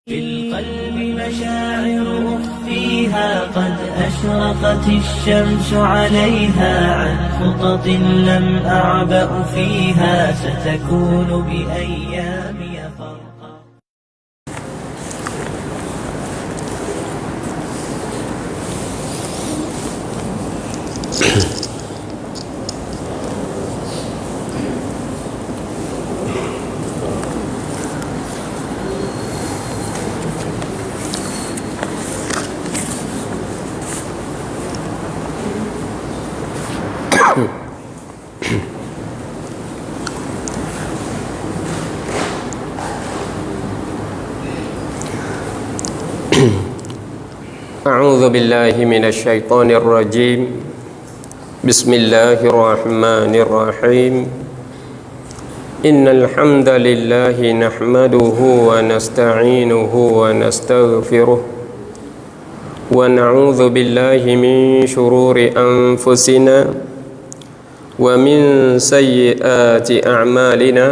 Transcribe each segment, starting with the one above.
في القلب مشاعر أخفيها قد أشرقت الشمس عليها عن خطط لم أعبأ فيها ستكون بأيامي فرقا. أعوذ بالله من الشيطان الرجيم. بسم الله الرحمن الرحيم. إن الحمد لله نحمده ونستعينه ونستغفره ونعوذ بالله من شرور أنفسنا ومن سيئات أعمالنا.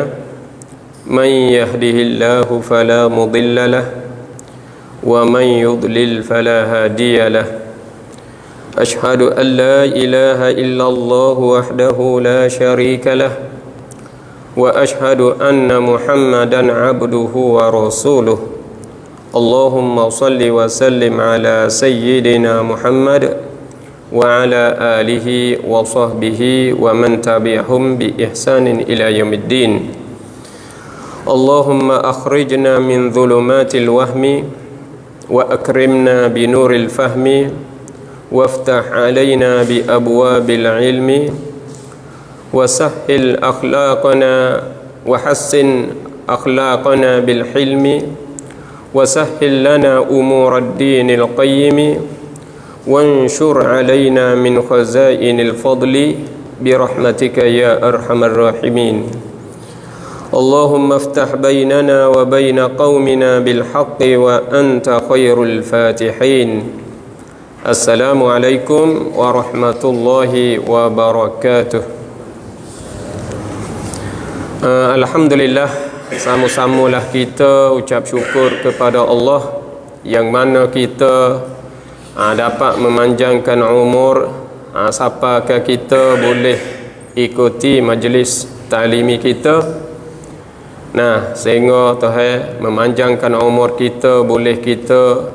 من يهده الله فلا مضل له ومن يضلل فلا هادي له. أشهد أن لا إله إلا الله وحده لا شريك له وأشهد أن محمدا عبده ورسوله. اللهم صل وسلم على سيدنا محمد وعلى آله وصحبه ومن تبعهم بإحسان إلى يوم الدين. اللهم أخرجنا من ظلمات الوهم وأكرمنا بنور الفهم وافتح علينا بأبواب العلم وسهل أخلاقنا وحسن أخلاقنا بالحلم وسهل لنا أمور الدين القيم وانشر علينا من خزائن الفضل برحمتك يا أرحم الراحمين. اللهم افتح بيننا وبين قومنا بالحق وأنت خير الفاتحين. السلام عليكم ورحمة الله وبركاته. Alhamdulillah, sama-samalah kita ucap syukur kepada Allah yang mana kita dapat memanjangkan umur siapakah kita boleh ikuti majlis ta'limi kita. Sehingga Tuhan memanjangkan umur kita, boleh kita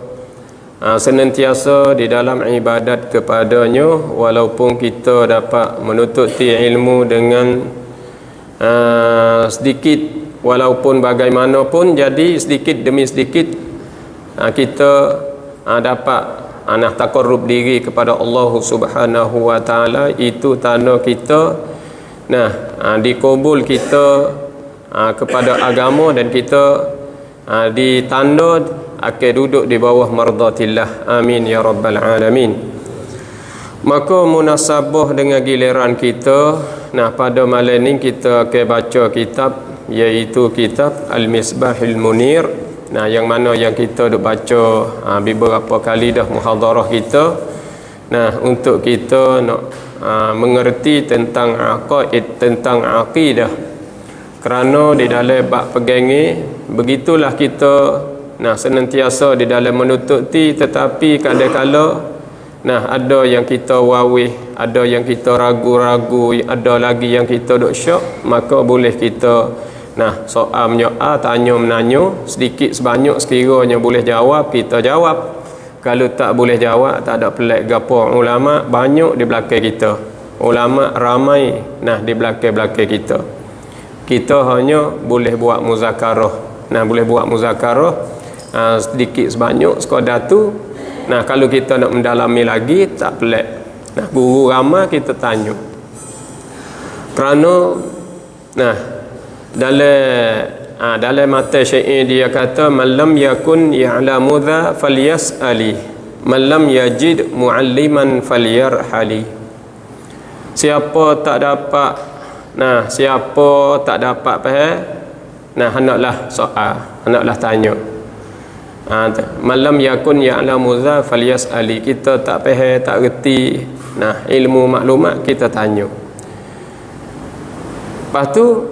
senantiasa di dalam ibadat kepadanya, walaupun kita dapat menuntut ilmu dengan sedikit, walaupun bagaimanapun, jadi sedikit demi sedikit kita dapat taqarrub diri kepada Allah Subhanahu wa taala. Itu tanda kita dikabul kita kepada agama, dan kita ditanda akan duduk di bawah mardatillah. Amin ya rabbal alamin. Maka munasabah dengan giliran kita, pada malam ini kita akan baca kitab, iaitu kitab Al-Misbahul Munir, yang mana yang kita duk baca beberapa kali dah muhadarah kita. Untuk kita nak mengerti tentang aqaid, tentang akidah. Kerana di dalam bab pegangi, begitulah kita senantiasa di dalam menututi, tetapi kadang-kala ada yang kita wawih, ada yang kita ragu-ragu, ada lagi yang kita duk syak. Maka boleh kita soal menyoal, tanya menanya, sedikit sebanyak sekiranya boleh jawab, kita jawab. Kalau tak boleh jawab, tak ada pelik gapo. Ulama banyak di belakang kita, ulama ramai di belakang-belakang kita. Kita hanya boleh buat muzakarah. Boleh buat muzakarah sedikit sebanyak sekadar tu. Kalau kita nak mendalami lagi, tak pelik. Guru ramai kita tanya. Kerana dalam mata syair dia kata, man lam yakun ya'lamu dha falyas'ali, man lam yajid mu'alliman falyarhali. Siapa tak dapat faham, hendaklah soal, hendaklah tanya. Malam yakun ya'lamu dha falyas'ali. Kita tak faham, tak reti ilmu maklumat, kita tanya. Lepas tu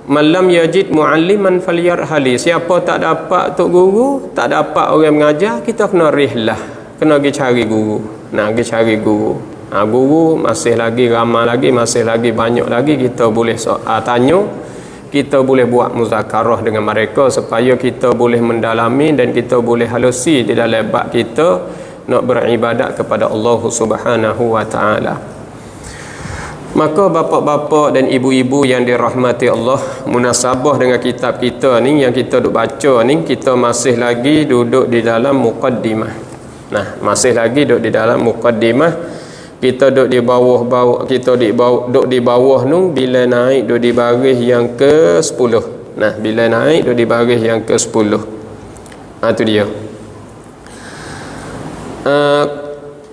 man lam yajid mualliman falyarhali. Siapa tak dapat tok guru, tak dapat orang mengajar, kita kena rihlah, kena pergi cari guru. Pergi cari guru. Guru masih lagi ramai lagi, masih lagi banyak lagi, kita boleh tanya, kita boleh buat muzakarah dengan mereka supaya kita boleh mendalami dan kita boleh halusi di dalam bab kita nak beribadat kepada Allah Subhanahu wa taala. Maka bapa-bapa dan ibu-ibu yang dirahmati Allah, munasabah dengan kitab kita ni yang kita duk baca ni, kita masih lagi duduk di dalam muqaddimah. Masih lagi duduk di dalam muqaddimah. Kita duduk di bawah kita duduk di bawah nu bila naik duduk di baris yang ke-10. Bila naik duduk di baris yang ke-10. Tu dia.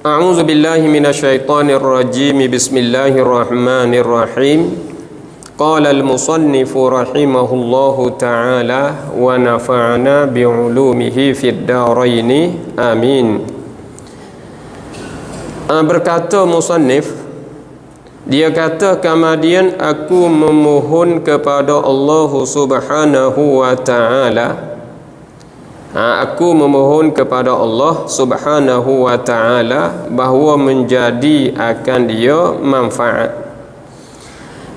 A'udzu billahi minasyaitonir rajim. Bismillahirrahmanirrahim. Qala al-musannif rahimahullahu ta'ala wa nafa'ana bi'ulumihi fid dharain. Amin. Berkata musannif, dia kata kemudian aku memohon kepada Allah Subhanahu wa ta'ala, aku memohon kepada Allah Subhanahu wa ta'ala bahawa menjadi akan dia manfaat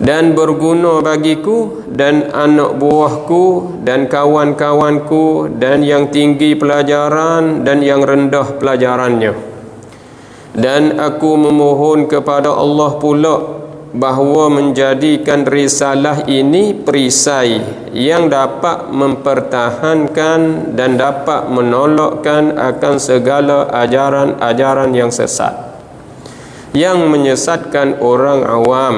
dan berguna bagiku dan anak buahku dan kawan-kawanku dan yang tinggi pelajaran dan yang rendah pelajarannya. Dan aku memohon kepada Allah pula bahawa menjadikan risalah ini perisai yang dapat mempertahankan dan dapat menolakkan akan segala ajaran-ajaran yang sesat, yang menyesatkan orang awam,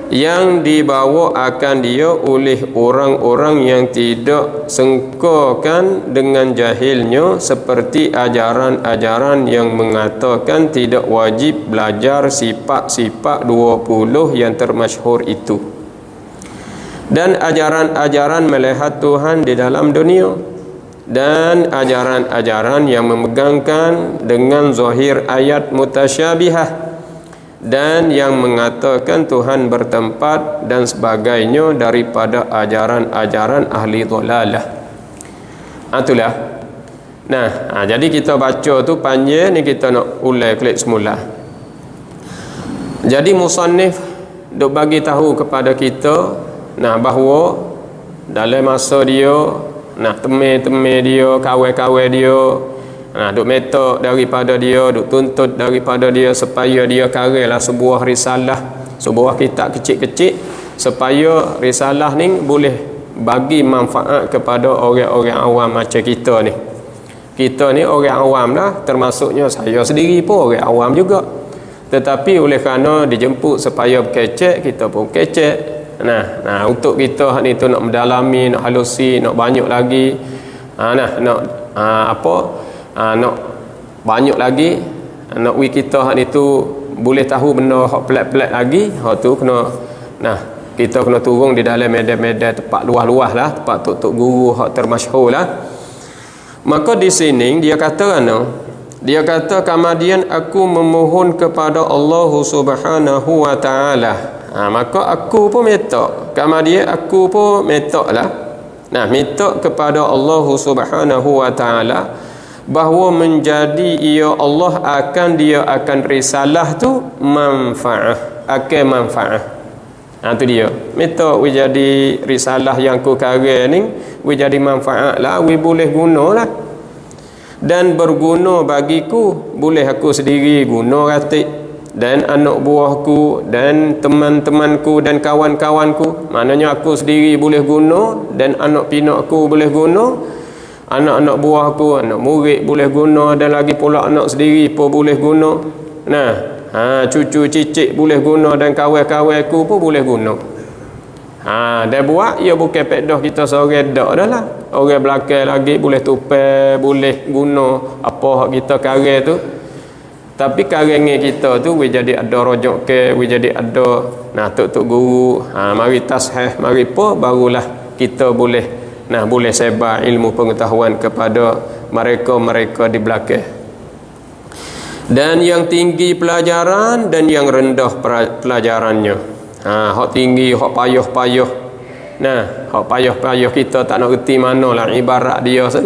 yang dibawa akan dia oleh orang-orang yang tidak sengkakan dengan jahilnya, seperti ajaran-ajaran yang mengatakan tidak wajib belajar sifat-sifat 20 yang termasyhur itu, dan ajaran-ajaran melihat Tuhan di dalam dunia, dan ajaran-ajaran yang memegangkan dengan zahir ayat mutasyabihah, dan yang mengatakan Tuhan bertempat dan sebagainya daripada ajaran-ajaran ahli dhalalah. Itulah. Jadi kita baca tu panjang ni, kita nak ulai klik semula. Jadi musannif duk bagi tahu kepada kita bahawa dalam masa dia teman-teman dia, kawan-kawan dia duk metok daripada dia, duk tuntut daripada dia supaya dia karailah sebuah risalah, sebuah kitab kecil-kecil, supaya risalah ni boleh bagi manfaat kepada orang-orang awam macam kita ni. Kita ni orang awam lah, termasuknya saya sendiri pun orang awam juga. Tetapi oleh kerana dijemput supaya berkecek, kita pun kecek. Untuk kita ni tu nak mendalami, nak halusi, nak banyak lagi, nak banyak lagi, nak kita hak ni tu boleh tahu benda hak pelik-pelik lagi, hak tu kena kita kena turun di dalam medan-medan tempat luas-luas lah, tempat tok-tok guru hak termasyhur lah. Maka di sini dia kata dia kata kemudian aku memohon kepada Allah Subhanahu wa ta'ala. Maka aku pun minta, kemudian aku pun minta lah, minta kepada Allah Subhanahu wa ta'ala bahawa menjadi Allah akan risalah tu manfaat, akan manfaat. Tu dia. Minta we jadi risalah yang ku karya ni, we jadi manfaat lah, we boleh guna lah. Dan berguna bagiku, boleh aku sendiri guna ratik, dan anak buahku dan teman-temanku dan kawan-kawanku. Maknanya aku sendiri boleh guna, dan anak pinakku boleh guna, anak-anak buahku, anak murid boleh guna, dan lagi pula anak sendiri pun boleh guna. Cucu cicit boleh guna, dan kawan-kawanku pun boleh guna. Dia buat, ia bukan pedah kita seorang dak dah lah. Orang belakang lagi boleh tupai, boleh guna apa kita karang tu. Tapi karang kita tu we jadi ada rojok ke, we jadi ada tok-tok guru, mari tasheh, mari apa, barulah kita boleh boleh sebar ilmu pengetahuan kepada mereka-mereka di belakang. Dan yang tinggi pelajaran dan yang rendah pelajarannya. Hak tinggi, hak payah-payah, Nah, hak payah-payah kita tak nak reti manalah ibarat dia tu.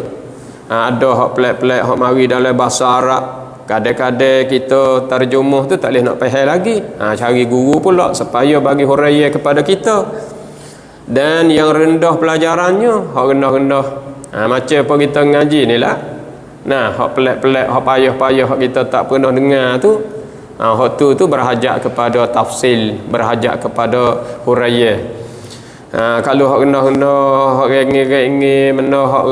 Ada hak pelik-pelik hak mari dalam bahasa Arab. Kadang-kadang kita terjemuh tu tak boleh nak faham lagi. Cari guru pula supaya bagi huraian kepada kita. Dan yang rendah pelajarannya, hak rendah-rendah. Macam apa kita ngaji ni lah. Nah, hak pelik-pelik, hak payah-payah hak kita tak pernah dengar tu. Hak tu berhajat kepada tafsil, berhajat kepada huraian. Kalau hak rendah-rendah, hak ringi-ringi, mana hak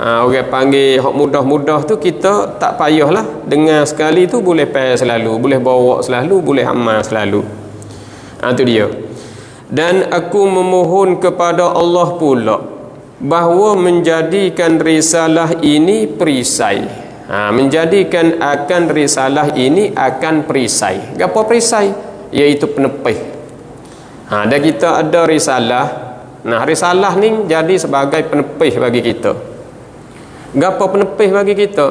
orang panggil hak mudah-mudah tu kita tak payahlah dengar sekali tu boleh faham selalu, boleh bawa selalu, boleh amal selalu. Tu dia. Dan aku memohon kepada Allah pula bahawa menjadikan risalah ini perisai. Menjadikan akan risalah ini akan perisai. Apa perisai? Iaitu penepih. Dan kita ada risalah. Risalah ni jadi sebagai penepih bagi kita. Gapo penepih bagi kita?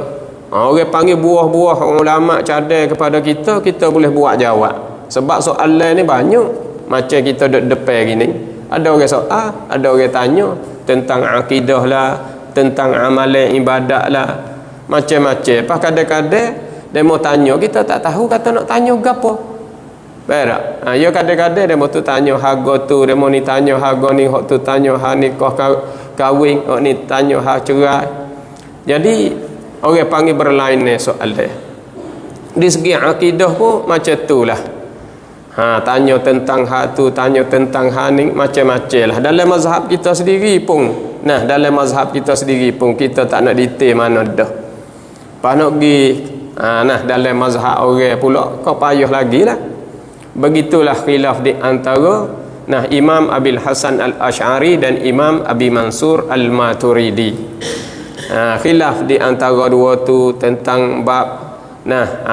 Orang panggil buah-buah ulama cadai kepada kita, kita boleh buat jawab. Sebab soalan ni banyak. Macam kita duduk depan gini, ada orang soal, ada orang tanya tentang akidah lah, tentang amalan ibadat lah, macam-macam. Pas kadang-kadang dia mau tanya, kita tak tahu kata nak tanya gapo. Berak. Ya kadang-kadang dia mau tu tanya harga tu, dia mau ni tanya harga ni, hak tu tanya hak nikah kahwin, hak ni tanya hak cerai. Jadi orang panggil berlainan soal dia. Di segi akidah pun macam itulah. Tanya tentang hak tu, tanya tentang hak ni, macam-macam lah. Dalam mazhab kita sendiri pun, dalam mazhab kita sendiri pun kita tak nak detail mana dah. Pas nak pergi dalam mazhab orang pula kau payah lagi lah. Begitulah khilaf di antara Imam Abil Hasan Al-Ash'ari dan Imam Abi Mansur Al-Maturidi. Khilaf di antara dua tu tentang bab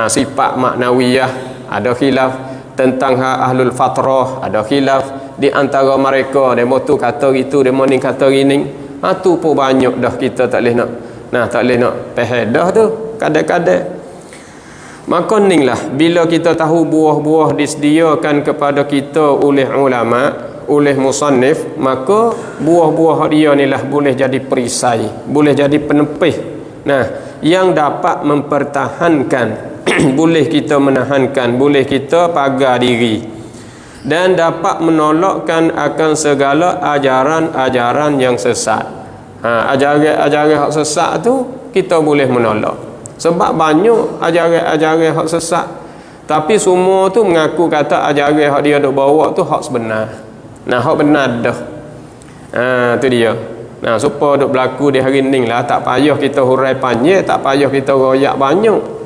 sifat maknawiyah, ada khilaf tentang ahlul fatrah, ada khilaf di antara mereka, demo tu kata gitu, demo ni kata gini. Tu pun banyak dah kita tak boleh nak tak boleh nak faham dah tu kadang-kadang. Maka ni lah bila kita tahu buah-buah disediakan kepada kita oleh ulama, oleh musannif, maka buah-buah dia ni lah boleh jadi perisai, boleh jadi penepih. Yang dapat mempertahankan boleh kita menahankan, boleh kita pagar diri, dan dapat menolakkan akan segala ajaran-ajaran yang sesat. Ajaran-ajaran yang sesat tu kita boleh menolak. Sebab banyak ajaran-ajaran hak sesat, tapi semua tu mengaku kata ajaran hak dia duk bawa tu hak sebenar. Hak benar dah. Tu dia. Supaya duk berlaku di hari ni lah, tak payah kita hurai panjang, tak payah kita royak banyak.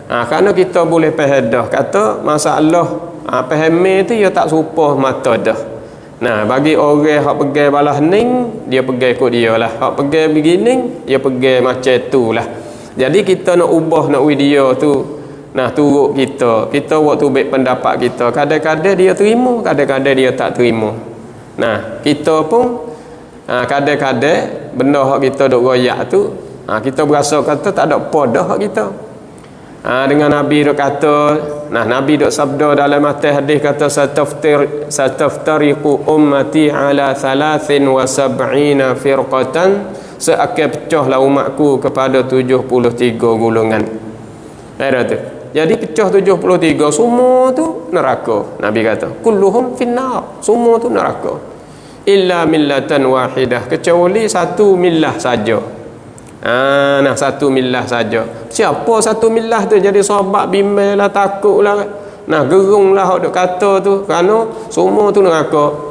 Kerana kita boleh faham dah kata masalah fahami tu dia tak serupa mata dah. Bagi orang hak pegang balas ning, dia pegang ikut dia lah. Hak pegang begini, dia pegang macam tu lah. Jadi kita nak ubah nak video tu, turut kita waktu baik pendapat kita, kadang-kadang dia terima, kadang-kadang dia tak terima. Kita pun kadang-kadang benda hak kita duk royak tu, kita berasa kata tak ada apa dah hak kita. Dengan Nabi duk kata, Nabi duk sabda dalam hadis kata sataftariqu ummati ala 73 firqatan, seakan pecahlah umatku kepada 73 golongan. Tu. Jadi pecah 73, semua tu neraka. Nabi kata kulluhum finnar, semua tu neraka. Illa millatan wahidah, kecuali satu millah saja. Satu millah saja. Siapa satu millah tu jadi sahabat bimbang lah, takut lah, gerung lah hak duk kata tu, kerana semua tu neraka.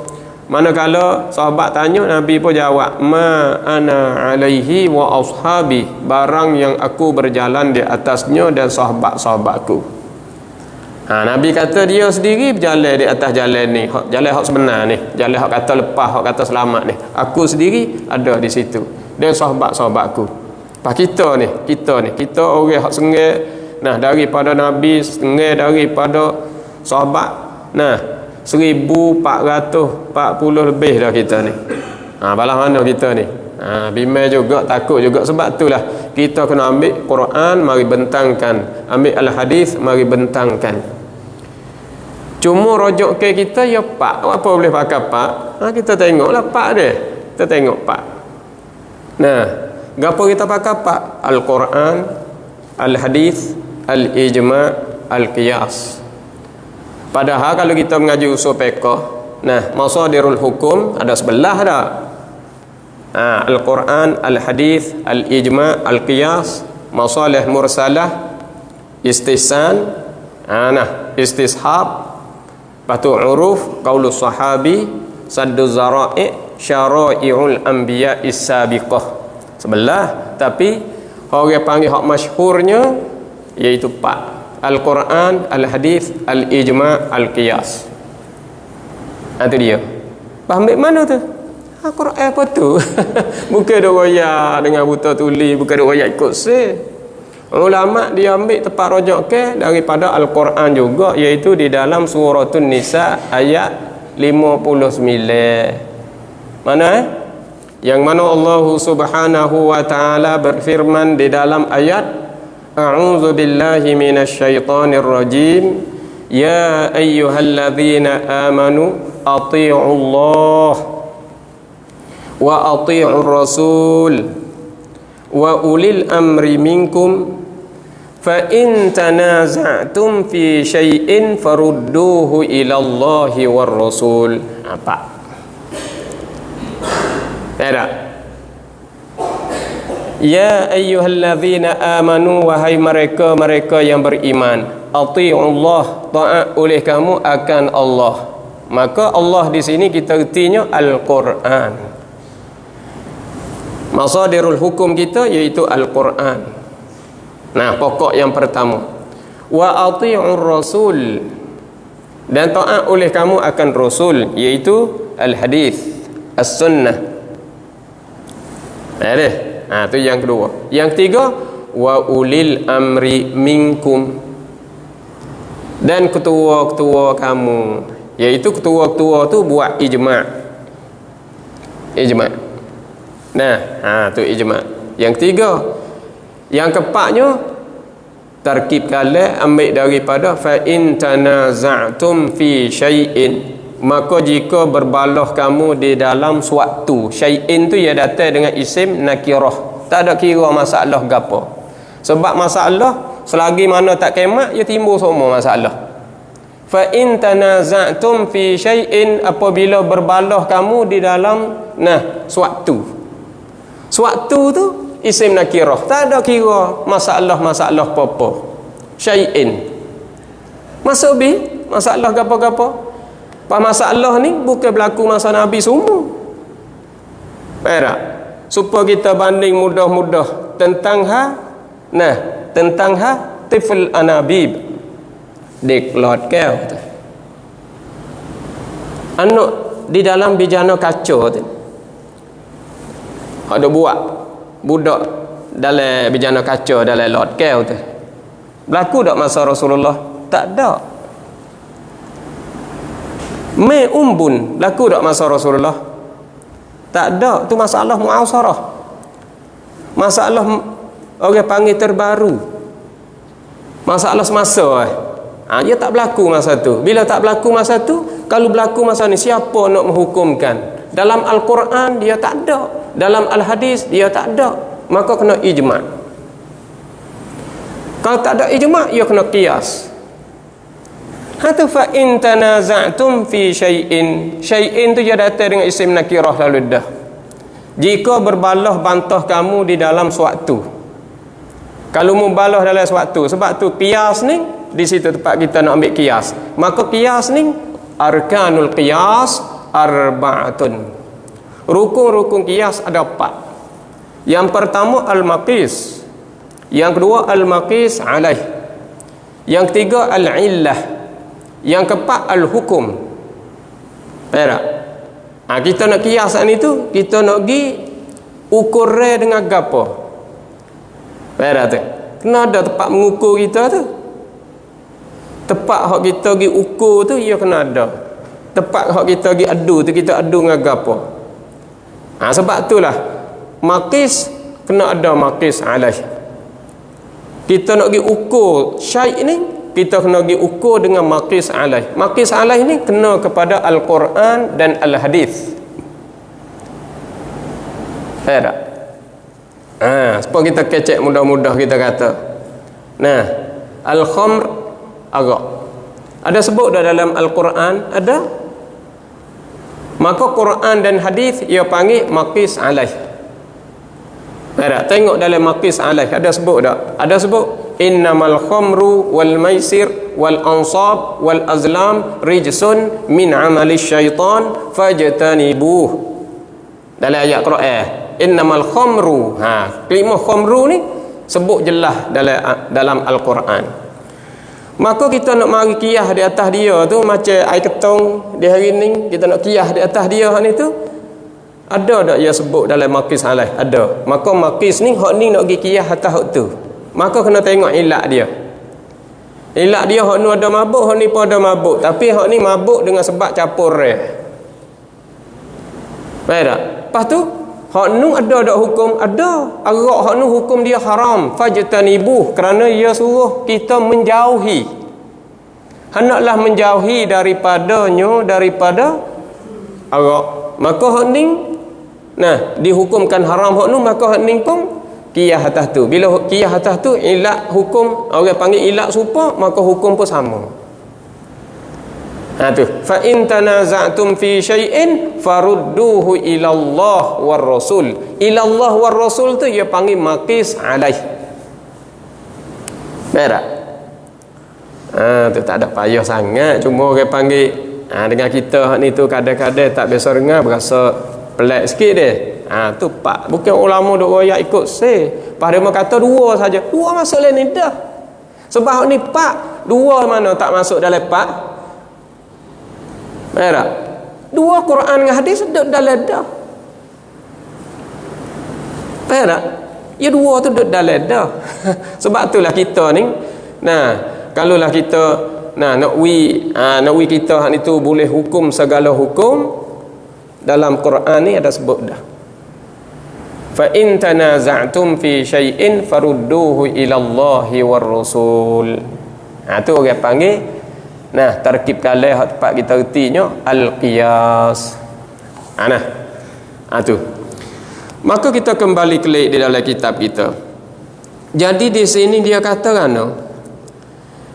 Manakala sahabat tanya, Nabi pun jawab, ma ana alaihi wa ashabi, barang yang aku berjalan di atasnya dan sahabat-sahabatku. Nabi kata dia sendiri berjalan di atas jalan ni, jalan hak sebenar ni, jalan hak kata lepas, hak kata selamat ni. Aku sendiri ada di situ dan sahabat-sahabatku. Pas kita orang hak sengai daripada Nabi, sengai daripada sahabat. 1440 lebih dah kita ni. Balas mana kita ni? Bimbang juga, takut juga. Sebab itulah kita kena ambil Quran, mari bentangkan, ambil al-hadis, mari bentangkan. Cuma rojok ke kita ya pak. Apa boleh pakai pak? Kita tengoklah pak dia. Kita tengok pak. Nah, gapo kita pakai pak? Al-Quran, Al-Hadis, Al-Ijma', Al-Qiyas. Padahal kalau kita mengaji usul fiqh, nah, masadirul hukum ada 11 dah. Al-Quran, Al-Hadis, Al-Ijma', Al-Qiyas, masalih mursalah, istihsan, istishab, batu uruf, qaulus sahabi, saddu zara'i, syara'i'ul anbiya'is sabiqah. 11, tapi orang panggil hak masyhurnya iaitu 4. Al-Quran, Al-Hadis, Al-Ijma', Al-Qiyas. Itu dia. Faham mana tu? Quran apa tu? Bukan ada royak dengan buta tulis, bukan ada royak ikut ulama dia ambil tempat rojak ke daripada Al-Quran juga, iaitu di dalam suratun Nisa ayat 59. Mana yang mana Allah Subhanahu wa taala berfirman di dalam ayat A'udzu billahi minasyaitonir rajim, ya ayyuhalladzina amanu athi'ullah wa athi'ur rasul wa ulil amri minkum fa in tanaza'tum fi syai'in farudduhu ila Allahi war rasul. Apa? Tidak. Ya ayyuhalladzina amanu, wahai mereka yang beriman, ati'ullah, taat oleh kamu akan Allah. Maka Allah di sini kita ertinya Al-Quran. Masadirul hukum kita iaitu Al-Quran. Nah, pokok yang pertama. Wa ati'ur rasul, dan taat oleh kamu akan Rasul, iaitu Al-Hadis, As-Sunnah. Tu yang kedua. Yang ketiga, wa ulil amri minkum, dan ketua-ketua kamu, iaitu ketua-ketua tu buat ijma'. Tu ijma'. Yang ketiga. Yang keempatnya, tarkib kalam ambil daripada fa in tanaza'tum fi syai'in, maka jika berbalah kamu di dalam suatu. Syai'in tu ia datang dengan isim nakirah, tak ada kira masalah gapo. Sebab masalah selagi mana tak kemat, ia timbul semua masalah. Fa in tanaza'tum fi syai'in, apabila berbalah kamu di dalam suatu. Suatu tu isim nakirah, tak ada kira masalah apa-apa. Syai'in masuk masalah gapo-gapo. Masalah ni bukan berlaku masa Nabi semua. Baik, supaya kita banding mudah-mudah tentang tifl anabib, deklot kau tu. Anak di dalam bijana kaca tu. Ada budak dalam bijana kaca dalam lot kau tu. Berlaku tak masa Rasulullah? Tak ada. Umbun laku tak masa Rasulullah? Tak ada. Tu masalah mu'asarah, masalah orang panggil terbaru, masalah semasa. Dia tak berlaku masa tu. Bila tak berlaku masa tu, kalau berlaku masa ni, siapa nak menghukumkan? Dalam Al-Quran dia tak ada, dalam Al-Hadis dia tak ada, maka kena ijma'. Kalau tak ada ijma', ia kena qiyas. Hatu fa in tanaza'tum fi syai'in. Syai'in tu dia datang dengan isim nakirah lalu dah. Jika berbalah bantah kamu di dalam suatu. Kalau mubalah dalam suatu, sebab tu qiyas ni di situ tempat kita nak ambil qiyas. Maka qiyas ni arkanul qiyas arba'atun. Rukun-rukun qiyas ada 4. Yang pertama al-maqis. Yang kedua al-maqis alaih. Yang ketiga al-illah. Yang keempat al-hukum. Baik. Kita nak kiasan itu, kita nak pergi ukur dengan gapo. Baik tu. Kena ada tempat mengukur kita tu. Tempat hak kita pergi ukur tu, ia kena ada. Tempat hak kita pergi adu tu, kita adu dengan gapo. Sebab itulah maqis kena ada maqis alaih. Kita nak pergi ukur syai' ni, kita kena pergi ukur dengan maqis alaih. Maqis alaih ni kena kepada Al-Quran dan Al-Hadis. Faham tak? Supaya kita kecek mudah-mudah kita kata. Nah, al-khamr arak. Ada sebut dah dalam Al-Quran? Ada. Maka Quran dan hadis ia panggil maqis alaih. Faham tak? Tengok dalam maqis alaih ada sebut tak? Ada sebut innamal khamru wal maisir wal ansab wal azlam rijsun min amali syaitan fajtanibuh. Dalam ayat Quran innamal khamru, kalimah khamru ni sebut jelas dalam Al-Quran. Maka kita nak mari kiyah di atas dia tu macam air ketong di hari ni, kita nak kiyah di atas dia hak ni tu, ada tak ia sebut dalam maqis alaih? Ada. Maka maqis ni hak ni nak pergi kiyah atas hak tu, maka kena tengok ilat dia. Ilat dia hak ni ada mabuk, hak ni pun ada mabuk, tapi hak ni mabuk dengan sebab campur reh. Baik tak? Lepas tu hak nu ada tak hukum? Ada. Arak hak nu hukum dia haram. Fajtanibuh, kerana ia suruh kita menjauhi. Hendaklah menjauhi daripada arak. Maka hak ni dihukumkan haram hak nu, maka hak ni pun qiyas atas tu. Bila qiyas atas tu ilat hukum, orang panggil ilat serupa, maka hukum pun sama. Tu fa in tanaza'tum fi syai'in farudduhu ila Allah war Rasul. Ila Allah war Rasul tu dia panggil maqis alaih. Berak. Tu tak ada payah sangat, cuma orang panggil dengan kita hak ni tu kadang-kadang tak biasa dengar, berasa pelik sikit dia. Tu pak bukan ulama duk royak ikut pada dia kata dua saja. Dua masuk dalam ni dah. Sebab hak ni pak, dua mana tak masuk dalam pak? Merah. Dua Quran dengan hadis duduk dalam dah. Faham tak? Ya dua tu duduk dalam dah. Sebab itulah kita ni, kalaulah kita nak wi kita hak itu boleh hukum segala hukum, dalam Quran ni ada sebut dah. Fa in tanaza'tum fi syai'in farudduhu ila Allahi war Rasul. Tu orang panggil tarkib kalah hak tempat kita ertinya al-qiyas. Tu. Maka kita kembali kelik di dalam kitab kita. Jadi di sini dia kata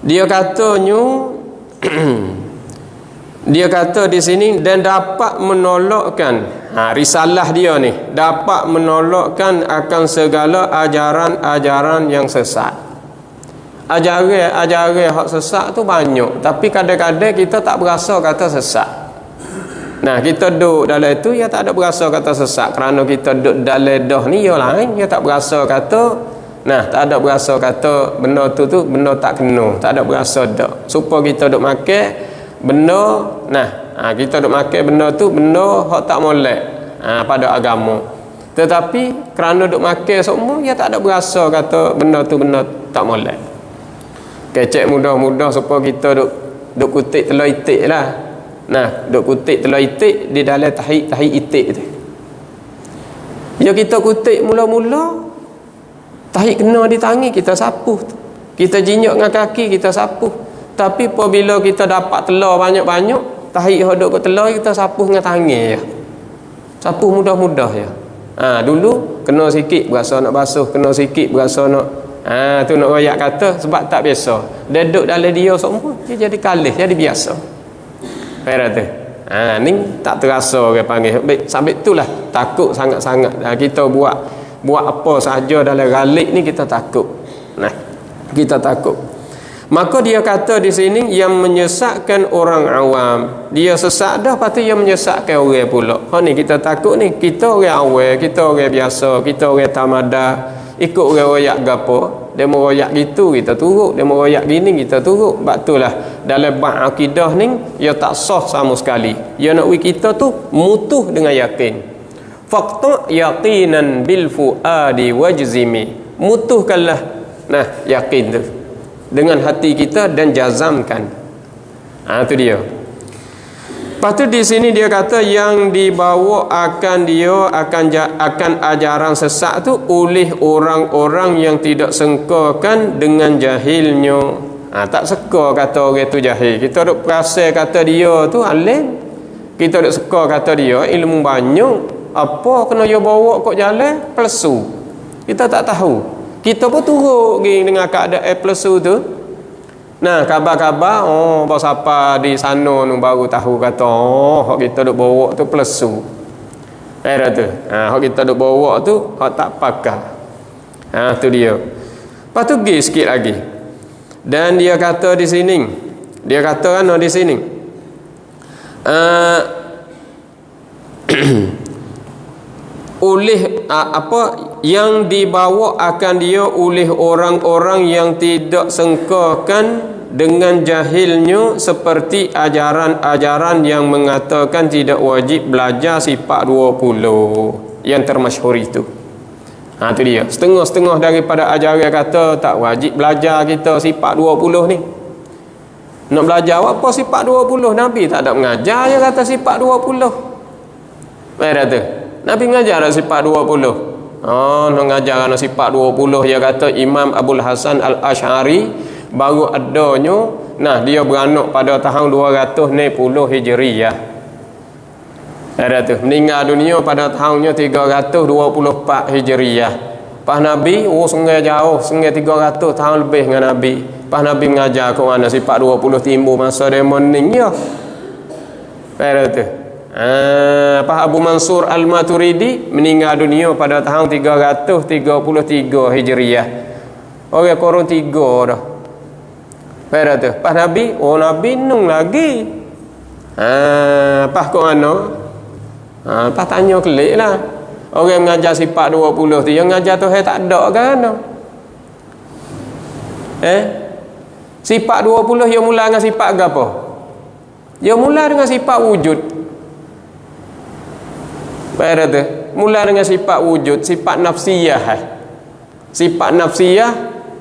dia katanya dia kata di sini dan dapat menolakkan risalah dia ni, dapat menolakkan akan segala ajaran-ajaran yang sesat. Ajaran hak sesat tu banyak, tapi kadang-kadang kita tak berasa kata sesat. Kita duduk dalam itu, ya tak ada berasa kata sesat, kerana kita duduk dalam dah ni ya lain, ya tak berasa kata tak ada berasa kata benda tu benda tak kena, tak ada berasa dak. Supaya kita duk makan benda, kita duk makan benda tu benda hak tak molek pada agama. Tetapi kerana duk makan semua, ya tak ada berasa kata benda tu benda tak molek. Kecek mudah-mudah supaya kita duk kutip telur itik lah. Duk kutip telur itik di dalam tahi itik tu. Ya kita kutip mula-mula, tahi kena di tangi kita sapuh. Kita jinjak dengan kaki kita sapuh. Tapi apabila kita dapat telur banyak-banyak, tahi yang duk ke telur kita sapuh dengan tangi ya. Sapuh mudah-mudah ya. Dulu kena sikit berasa nak basuh, kena sikit berasa nak tu nak royak kata sebab tak biasa. Dia duduk dalam dia semua, dia jadi kalih, jadi biasa. Faham tu? Ni tak terasa orang panggil. Sampai itulah takut sangat-sangat. Kita buat apa sahaja dalam galik ni kita takut. Kita takut. Maka dia kata di sini yang menyesatkan orang awam. Dia sesat dah, lepas tu dia menyesatkan orang pula. Ni kita takut ni, kita orang awam, kita orang biasa, kita orang tamadah, ikut orang royak gapo, dia mau royak gitu kita turut, dia mau royak gini kita turut. Sebab itulah dalam bab akidah ni ia tak sah sama sekali. Dia nak kita tu mutuh dengan yakin. Faqta yaqinan bil fuadi wajzimi. Mutuhkanlah yakin tu dengan hati kita dan jazamkan. Itu dia. Lepas tu di sini dia kata yang dibawa akan ajaran sesat tu oleh orang-orang yang tidak sengkakan dengan jahilnya. Tak suka kata orang tu jahil. Kita duk perasa kata dia tu alim. Kita duk suka kata dia ilmu banyak. Apa kena dia bawa kok jalan plesu. Kita tak tahu. Kita pun turut pergi dengan keadaan plesu tu. Nah, kabar-kabar bos apa di sana nu baru tahu kata hak kita duk bawa tu plesu. Era tu. Hak kita duk bawa tu hak tak pakai. Tu dia. Lepas tu pergi sikit lagi. Dan dia kata di sini. Dia kata kan di sini. Oleh apa yang dibawa akan dia oleh orang-orang yang tidak sengkakan dengan jahilnya, seperti ajaran-ajaran yang mengatakan tidak wajib belajar sifat 20 yang termasyhur itu. Tu dia. Setengah-setengah daripada ajaran kata tak wajib belajar kita sifat 20 ni. Nak belajar apa sifat 20? Nabi tak ada mengajar dia kata sifat 20. Baik tu. Nabi mengajar sifat 20. Nak mengajar sifat 20 dia kata Imam Abul Hasan Al-Asy'ari baru adanya. Nah, dia beranak pada tahun 260 Hijriyah. Ada tu meninggal dunia pada tahunnya 324 Hijriyah. Pas Nabi sungai jauh, sungai 300 tahun lebih dengan Nabi. Pas Nabi mengajar ke mana sifat 20 timbul masa dia meninggal. Ada tu. Pas Abu Mansur Al-Maturidi meninggal dunia pada tahun 333 Hijriyah. Orang korun 3 dah. Pada tu. Pas Nabi, Nabi nung lagi. Pas kok mana? Pas tanya kelik lah. Orang mengajar sifat 20 tu, yang mengajar tu tak ada kan? Sifat 20 yang mula dengan sifat apa? Dia mula dengan sifat wujud. Pada tu, mula dengan sifat wujud, sifat nafsiyah. Sifat nafsiyah,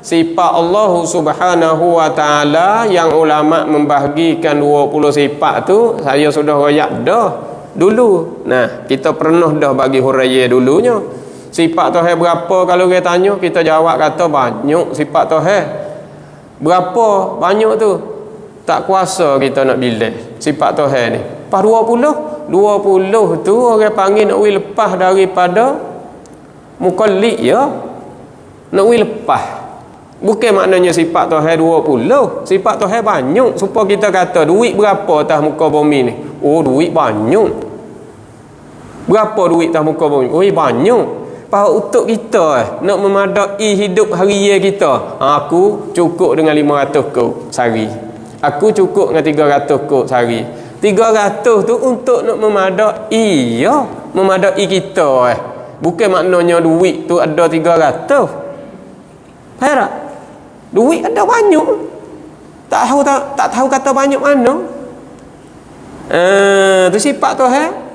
sifat Allah Subhanahu wa taala yang ulama membahagikan 20 sifat tu, saya sudah royak dah dulu. Nah, kita pernah dah bagi huraian dulunya. Sifat Tuhan berapa kalau dia tanya, kita jawab kata banyak sifat Tuhan. Berapa banyak tu? Tak kuasa kita nak bilang sifat Tuhan ni. Pas 20 tu orang panggil nak lepas daripada mukallid ya. Nak lepas. Bukan maknanya sifat Tuhan 20. Sifat Tuhan banyak. Supaya kita kata duit berapa atas muka bumi ni? Duit banyak. Berapa duit atas muka bumi? Banyak. Pas untuk kita nak memadai hidup harian kita. Aku cukup dengan 500 kok sehari. Aku cukup dengan 300 kok sehari. 300 tu untuk nak memadai memadai kita bukan maknanya duit tu ada 300. Faham? Duit ada banyak. Tak tahu kata banyak mana. Tu sifat Tuhan.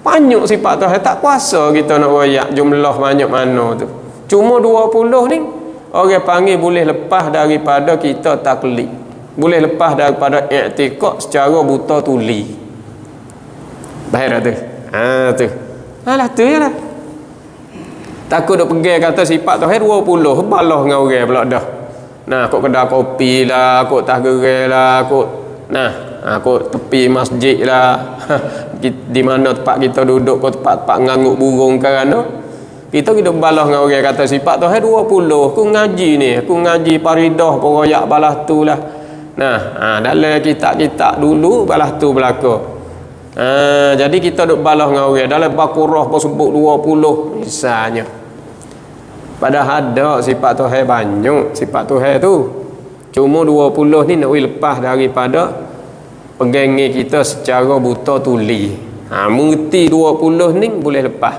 Banyak sifat Tuhan, tak kuasa kita nak royak jumlah banyak mana tu. Cuma 20 ni orang panggil boleh lepas daripada kita taklid. Boleh lepas daripada i'tikad secara buta tuli. Baik tu. Tu. Alah tu je lah. Takut duk pegang kata sifat Tuhan 20, balah dengan orang pula dah. Nah, kok kedai kopi lah, kok tas gerai lah, kok kok tepi masjid lah. Di mana tempat kita duduk, kok tempat-tempat ngangguk burung kerana kita balah dengan orang kata sifat Tuhan 20. Aku ngaji ni, aku ngaji faridah pun royak balas tu lah. Dalam kitab-kitab dulu balas tu berlaku. Jadi kita duk balah dengan orang dalam Baqarah pun sebut 20 misalnya. Padahal ada sifat Tuhan banyak sifat Tuhan tu. Cuma 20 ni nak lepas daripada pegangan kita secara buta tuli. Mengerti 20 ni boleh lepas.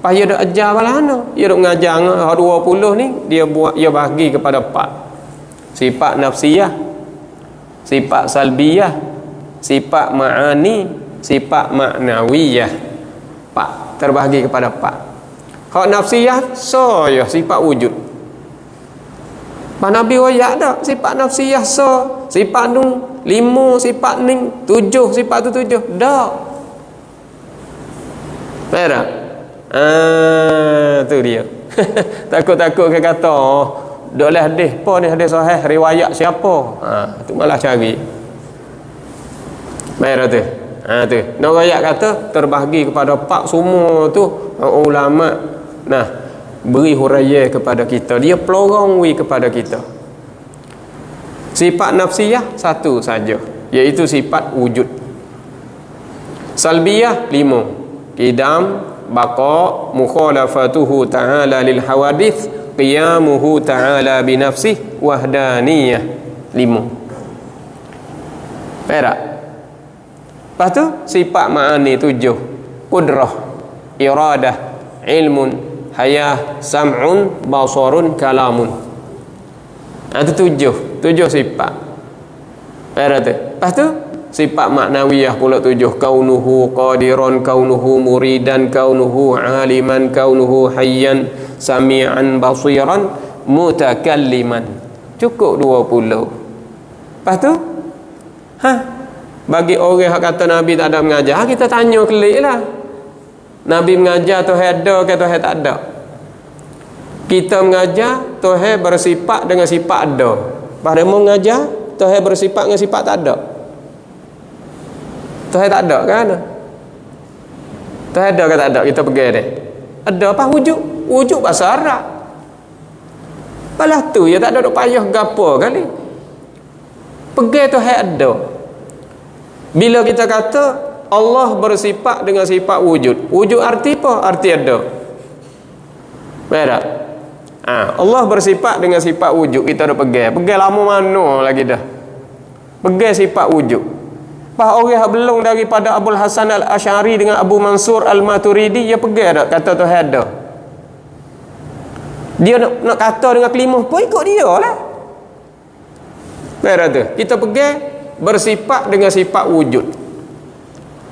Pas dia dak ajar balana, dia dak mengajar 20 ni dia buat, dia bagi kepada 4. Sifat nafsiyah, sifat salbiyah, sifat ma'ani, sifat ma'nawiyah. 4 terbahagi kepada 4. Hak nafsiyah ya sifat wujud. Pak Nabi royak dak sifat nafsiyah sifat nu 5 sifat ning 7 sifat tu 7 dak. Faham? Tu dia. Takut-takut ke kata Dok leh hadis apa ni, hadis sahih riwayat siapa? Tu malah cari. Baik tu. Tu. Nak riwayat kata terbahagi kepada pak semua tu ulama. Nah, beri huraian kepada kita. Dia pelorongwi kepada kita. Sifat nafsiyah satu saja, iaitu sifat wujud. Salbiyah 5. Qidam, baqa, mukhalafatuhu ta'ala lil hawadith, qiyamuhu ta'ala binafsih, wahdaniyah. 5. Perak. Lepas tu sifat ma'ani 7. Qudrah, iradah, ilmun, hayah, sam'un, basarun, kalamun. Itu 7 sifat. Perak tu. Lepas tu sifat maknawiyah pula 7. Kaunuhu qadiran, kaunuhu muridan, kaunuhu aliman, kaunuhu hayyan, sami'an, basiran, mutakalliman. Cukup 20. Lepas tu bagi orang yang kata Nabi tak ada mengajar, kita tanya kelik lah. Nabi mengajar Tuhan ada ke Tuhan tak ada? Kita mengajar Tuhan bersifat dengan sifat ada. Pada mau mengajar Tuhan bersifat dengan sifat tak ada. Tuhan tak ada kan? Tuhan ada ke tak ada? Kita pergi dia. Ada apa wujud? Wujud bahasa Arab. Balas tu ya tak ada duk payah gapo kali. Pergi Tuhan ada. Bila kita kata Allah bersifat dengan sifat wujud, wujud arti apa? Arti ada. Berak. Allah bersifat dengan sifat wujud, kita dah pergi lama mana lagi dah. Pergi sifat wujud. Pas orang yang belum daripada Abul Hasan Al-Asy'ari dengan Abu Mansur Al-Maturidi, dia pergi dah kata Tuhan ada. Dia nak kata dengan kelimah pun ikut dia lah. Berak tu. Kita pergi bersifat dengan sifat wujud.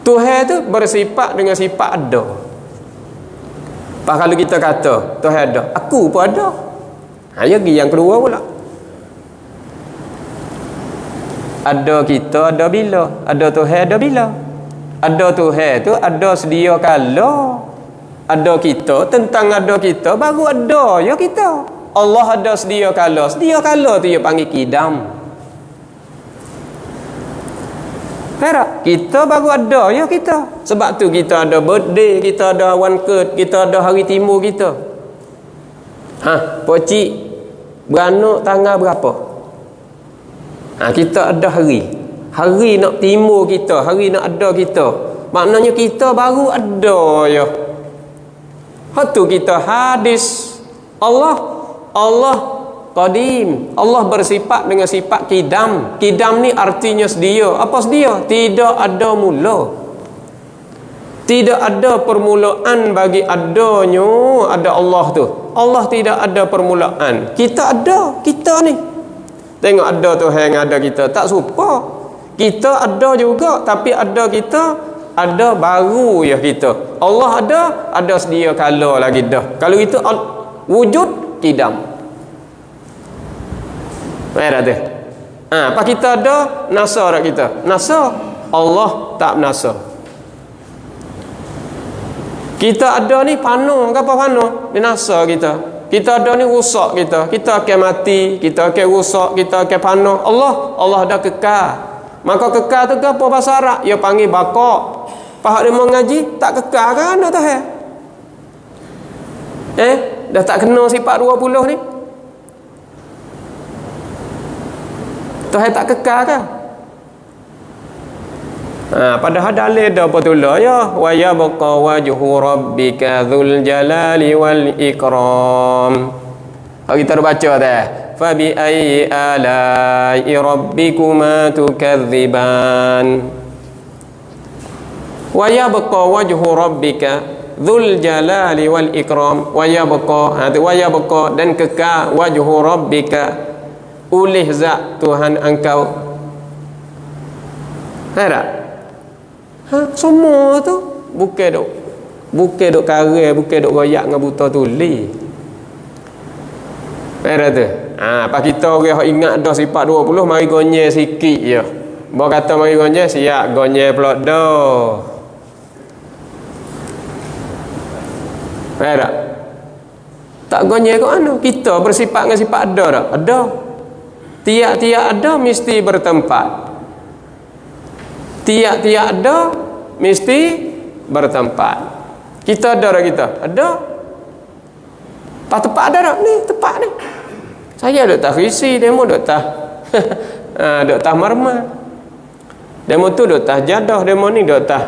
Tuhan tu bersifat dengan sifat ada. Pak kalau kita kata Tuhan ada, aku pun ada. Yang kedua pula. Ada kita ada bila, ada Tuhan ada bila. Ada Tuhan tu ada sedia kala. Ada kita, tentang ada kita baru ada ya kita. Allah ada sedia kala. Sedia kala tu dia panggil qidam. Perak, kita baru ada ya kita. Sebab tu kita ada birthday, kita ada wanket, kita ada hari timur kita. Pocik beranak tanggal berapa? Kita ada hari. Hari nak timur kita, hari nak ada kita. Maknanya kita baru ada ya. Hatu kita hadis. Allah Qadim. Allah bersifat dengan sifat qidam. Qidam ni artinya sedia. Apa sedia? Tidak ada mula. Tidak ada permulaan bagi adanya ada Allah tu. Allah tidak ada permulaan. Kita ada, kita ni. Tengok ada Tuhan yang ada kita, tak serupa. Kita ada juga, tapi ada kita, ada baru ya kita. Allah ada sedia kala lagi dah. Kalau itu wujud qidam. Merah tu. Apa kita ada nasa dak kita? Nasa. Allah tak nasa. Kita ada ni pano, apa pano? Binasa kita. Kita ada ni rusak kita. Kita akan mati, kita akan rusak, kita akan pano. Allah dah kekal. Maka kekal tu apa bahasa Arab? Dia panggil baqa. Pahak dia mengaji tak kekal kan dah Tuhan? Dah tak kena sifat 20 ni. Tuhan tak kekal kan? Padahal dalil dah betul ya, wa yabqa wajhu rabbika dzul jalali wal ikram. Kita dah baca dah. Fa bi ayyi ala'i rabbikuma tukadziban. Wa yabqa wajhu rabbika dzul jalali wal ikram. Wa yabqa dan kekal wajhu rabbika oleh zat Tuhan engkau. Ada? Semua tu bukan duk karang, bukan duk royak dengan buta tuli. Ada tu. Pas kita orang ingat dah sifat 20, mari gonyel sikit je. Bawa kata mari gonyel, siap gonyel pula dah. Ada? Tak gonyek kok anu. Kita bersifat dengan sifat ada tak? Ada. Tiap-tiap ada mesti bertempat. Tiap-tiap ada mesti bertempat. Kita ada tak kita? Ada. Pas tempat ada tak? Ni tempat ni. Saya duk tah risi, demo duk tah duk tah marma. Demo tu duk tah jadah, demo ni duk tah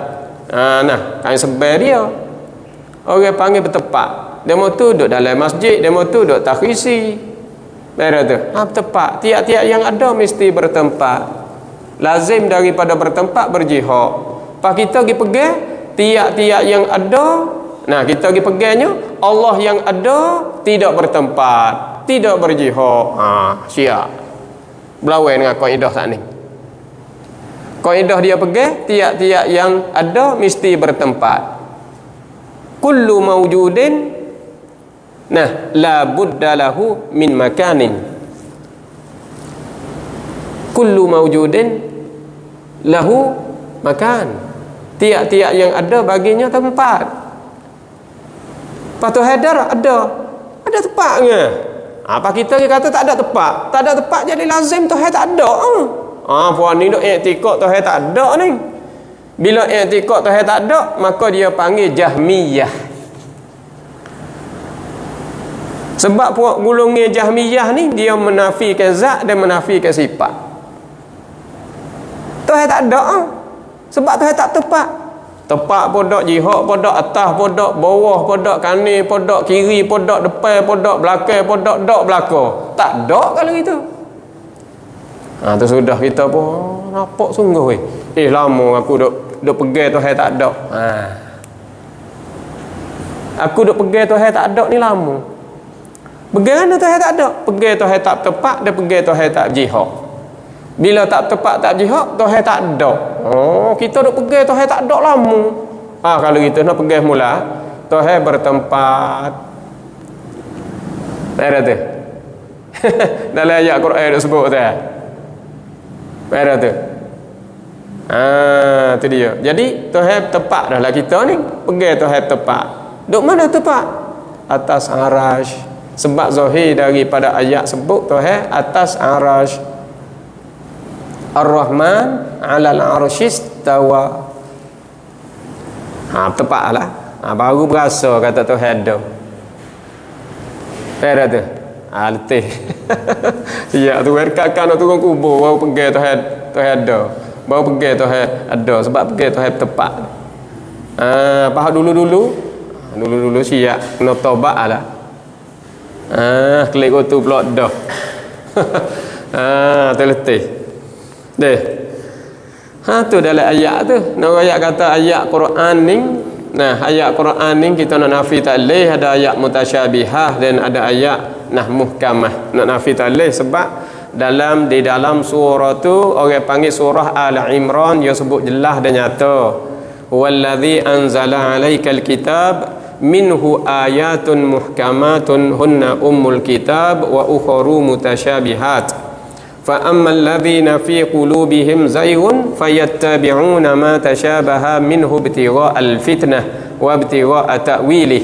nah, kain sebar dia. Orang panggil bertempat. Demo tu duk dalam masjid, demo tu duk tah risi. Betul tu. Bertempat. Tiap-tiap yang ada mesti bertempat. Lazim daripada bertempat berjihad. Pas kita pergi pegang tiap-tiap yang ada, nah kita pergi pegangnya, Allah yang ada tidak bertempat, tidak berjihad. Siap. Berlawan dengan kaidah saat ni. Kaidah dia pegang tiap-tiap yang ada mesti bertempat. Kullu mawjudin la budda lahu min makanin. Kullu mawjudin lahu makan. Tiap-tiap yang ada baginya tempat. Patu Haidar ada tempatnya. Apa kita kata tak ada tempat? Tak ada tempat jadi lazim Tuhan tak ada. Puan ni duk i'tikad Tuhan tak ada ni. Bila i'tikad Tuhan tak ada, maka dia panggil Jahmiyah. Sebab puak golongan Jahmiyah ni dia menafikan zat dan menafikan sifat. Tuhan tak ada. Sebab Tuhan tak tepat. Tepat podok jihad, podok atas, podok bawah, podok kanan, podok kiri, podok depan, podok belakang, podok dok belakang. Tak ada kalau gitu. Tu sudah kita pun nampak sungguh weh. Lama aku duk pegang Tuhan tak ada. Aku duk pegang Tuhan tak ada ni lama. Pegang mana Tuhan tak ada? Pegang Tuhan tak tepat dan pegang Tuhan tak jihad. Bila tak tepat tak jihad, Tuhan tak ada. Kita duk pegang Tuhan tak ada lama. Kalau gitu nak pegang mula, Tuhan bertempat. Ada tu. Dalam ayat Quran duk sebut tu. Ada tu. Tu dia. Jadi Tuhan tepat dah lah kita ni. Pegang Tuhan tepat. Duk mana tepat? Atas arash. Sebab zahir daripada ayat sebut Tuhan atas arash. Ar-Rahman 'alal 'arsyis tawa. Tepatlah. Baru berasa kata Tuhan ada. Ada tu. Letih. Ya tu kan nak turun kubur baru pegang Tuhan ada. Baru pegang Tuhan ada sebab pegang Tuhan tepat. Apa dulu siap kena taubatlah. Klik tu pula dah. Letih. Deh. Tu dalam ayat tu. Nak ayat kata ayat Quran ni. Ayat Quran ni kita nak nafi ta'lih, ada ayat mutasyabihah dan ada ayat muhkamah. Nak nafi ta'lih sebab di dalam surah tu orang panggil surah Al-Imran, dia sebut jelas dan nyata. Wallazi anzala 'alaikal kitab minhu ayatun muhkamatun hunna ummul kitab wa ukharu mutasyabihat. فَأَمَّا الَّذِينَ فِي قُلُوبِهِمْ زَيْغٌ فَيَتَّبِعُونَ مَا تَشَابَهَ مِنْهُ ابْتِغَاءَ الْفِتْنَةِ وَابْتِغَاءَ تَأْوِيلِهِ